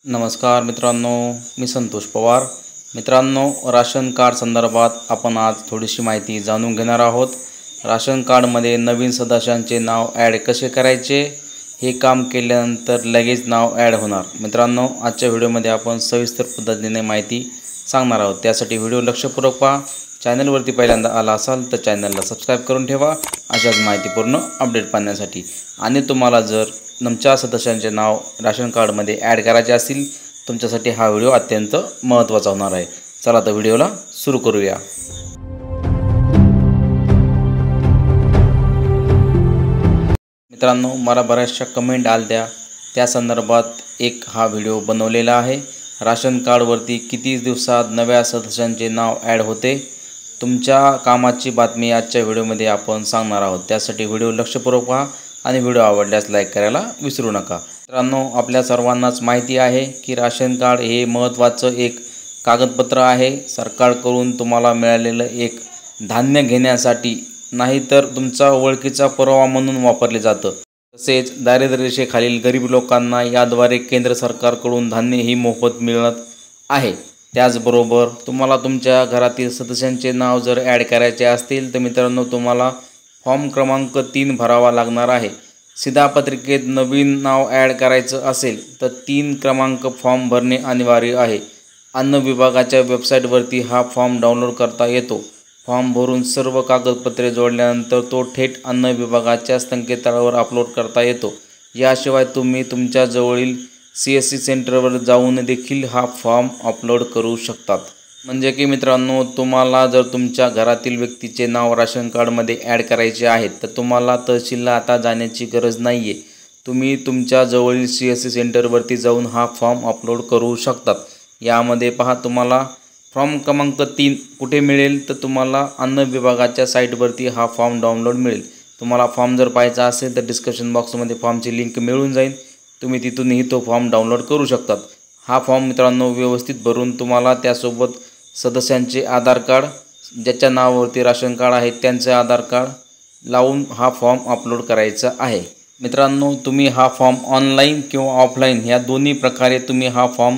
नमस्कार मित्रांनो, मी संतोष पवार। मित्रांनो, राशन कार्ड संदर्भात आपण आज थोडीशी माहिती जाणून घेणार आहोत। राशन कार्डमध्ये नवीन सदस्यांचे नाव ॲड कसे करायचे, हे काम केल्यानंतर लगेच नाव ॲड होणार। मित्रांनो, आजच्या व्हिडिओमध्ये आपण सविस्तर पद्धतीने माहिती सांगणार आहोत। त्यासाठी व्हिडिओ लक्षपूर्वक पहा। चॅनलवरती पहिल्यांदा आला असाल तर चॅनलला सबस्क्राईब करून ठेवा अशाच माहितीपूर्ण अपडेट पाहण्यासाठी। आणि तुम्हाला जर तुमच्या सदस्यांचे नाव राशन कार्डमध्ये ॲड करायचे असतील, तुमच्यासाठी हा व्हिडिओ अत्यंत महत्त्वाचा होणार आहे। चला तर व्हिडिओला सुरू करूया। मित्रांनो, मला बऱ्याचशा कमेंट आल्या, त्या संदर्भात एक हा व्हिडिओ बनवलेला आहे। राशन कार्डवरती किती दिवसात नव्या सदस्यांचे नाव ॲड होते, तुमच्या कामाची बातमी आजच्या व्हिडिओमध्ये आपण सांगणार आहोत। त्यासाठी व्हिडिओ लक्षपूर्वक पहा आणि व्हिडिओ आवडल्यास लाईक करायला विसरू नका। मित्रांनो, आपल्या सर्वांनाच माहिती आहे की राशन कार्ड हे महत्त्वाचं एक कागदपत्र आहे। सरकारकडून तुम्हाला मिळालेलं एक धान्य घेण्यासाठी, नाहीतर तुमचा ओळखीचा पुरावा म्हणून वापरले जातं। तसेच दारिद्र्य रेषेखालील गरीब लोकांना याद्वारे केंद्र सरकारकडून धान्यही मोफत मिळत आहे। त्याचबरोबर तुम्हाला तुमच्या घरातील सदस्यांचे नाव जर ॲड करायचे असतील तर मित्रांनो, तुम्हाला फॉर्म क्रमांक 3 भरावा लागणार आहे। शिधापत्रिकेत नवीन नाव ॲड करायचं असेल तर 3 क्रमांक फॉर्म भरणे अनिवार्य आहे। अन्न विभागाच्या वेबसाईटवरती हा फॉर्म डाउनलोड करता येतो। फॉर्म भरून सर्व कागदपत्रे जोडल्यानंतर तो थेट अन्न विभागाच्या संकेतस्थळावर अपलोड करता येतो। याशिवाय तुम्ही तुमच्या जवळील CSC सेंटरवर जाऊन देखील हा फॉर्म अपलोड करू शकतात। म्हणजे की मित्रांनो, तुम्हाला जर तुमच्या घरातील व्यक्तीचे नाव राशन कार्डमध्ये ॲड करायचे आहे तर तुम्हाला तहसीलला आता जाण्याची गरज नाही आहे। तुम्ही तुमच्या जवळील CSC सेंटरवरती जाऊन हा फॉर्म अपलोड करू शकतात। यामध्ये पहा, तुम्हाला फॉर्म क्रमांक 3 कुठे मिळेल तर तुम्हाला अन्न विभागाच्या साईटवरती हा फॉर्म डाउनलोड मिळेल। तुम्हाला फॉर्म जर पाहायचा असेल तर डिस्क्रिप्शन बॉक्समध्ये फॉर्मची लिंक मिळून जाईल, तुम्ही तिथूनही तो फॉर्म डाउनलोड करू शकतात। हा फॉर्म मित्रांनो व्यवस्थित भरून तुम्हाला त्यासोबत सदस्यांचे आधार कार्ड, ज्याच्या नावावरती राशन कार्ड आहे त्यांचे आधार कार्ड लावून हा फॉर्म अपलोड करायचा आहे। मित्रांनो, तुम्ही हा फॉर्म ऑनलाईन किंवा ऑफलाईन ह्या दोन्ही प्रकारे तुम्ही हा फॉर्म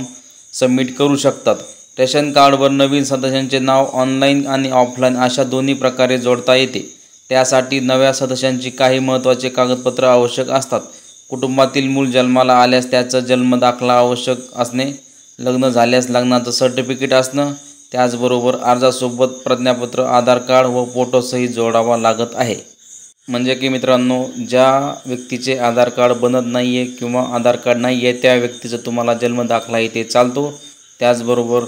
सबमिट करू शकतात। रेशन कार्डवर नवीन सदस्यांचे नाव ऑनलाईन आणि ऑफलाईन अशा दोन्ही प्रकारे जोडता येते। त्यासाठी नव्या सदस्यांची काही महत्त्वाचे कागदपत्र आवश्यक असतात। कुटुंबातील मूल जन्माला आल्यास त्याचा जन्म दाखला आवश्यक असणे, लग्न झाल्यास लग्नाचं सर्टिफिकेट असणं, त्याचबरोबर अर्जासोबत प्रज्ञापत्र, आधार कार्ड व फोटोसहित जोडावा लागत आहे। म्हणजे की मित्रांनो, ज्या व्यक्तीचे आधार कार्ड बनत नाही आहे किंवा आधार कार्ड नाही आहे त्या व्यक्तीचं तुम्हाला जन्म दाखला इथे चालतो। त्याचबरोबर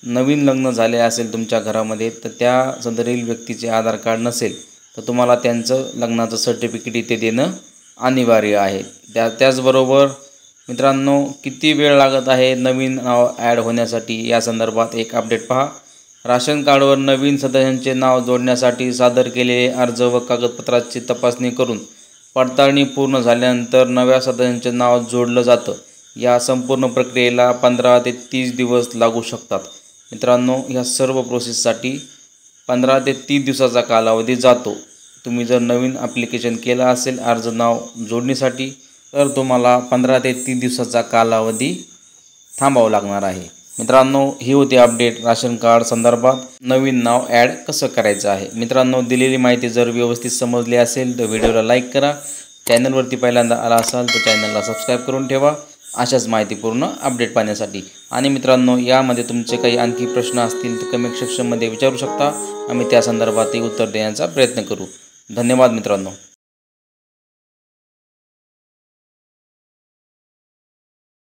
नवीन लग्न झाले असेल तुमच्या घरामध्ये तर त्या सदरील व्यक्तीचे आधार कार्ड नसेल तर तुम्हाला त्यांचं लग्नाचं सर्टिफिकेट इथे देणं अनिवार्य आहे। त्याचबरोबर मित्रांनो, किती वेळ लागत आहे नवीन नाव ॲड होण्यासाठी या संदर्भात एक अपडेट पहा। राशन कार्डवर नवीन सदस्यांचे नाव जोडण्यासाठी सादर केलेले अर्ज व कागदपत्राची तपासणी करून पडताळणी पूर्ण झाल्यानंतर नव्या सदस्यांचे नाव जोडलं जातं। या संपूर्ण प्रक्रियेला 15 ते 30 दिवस लागू शकतात। मित्रांनो, ह्या सर्व प्रोसेससाठी 15 ते 30 दिवसाचा कालावधी जातो। तुम्ही जर नवीन ॲप्लिकेशन केलं असेल अर्ज नाव जोडणीसाठी तर तुम्हाला 15 ते 30 दिवसाचा कालावधी थांबावं लागणार आहे। मित्रांनो, ही होती अपडेट राशन कार्ड संदर्भात नवीन नाव ॲड कसं करायचं आहे। मित्रांनो, दिलेली माहिती जर व्यवस्थित समजली असेल तर व्हिडिओला लाईक करा। चॅनलवरती पहिल्यांदा आला असाल तर चॅनलला सबस्क्राईब करून ठेवा अशाच माहितीपूर्ण अपडेट पाहण्यासाठी। आणि मित्रांनो, यामध्ये तुमचे काही आणखी प्रश्न असतील तर कमेंट सेक्शनमध्ये विचारू शकता, आम्ही त्या संदर्भातही उत्तर देण्याचा प्रयत्न करू। धन्यवाद मित्रांनो।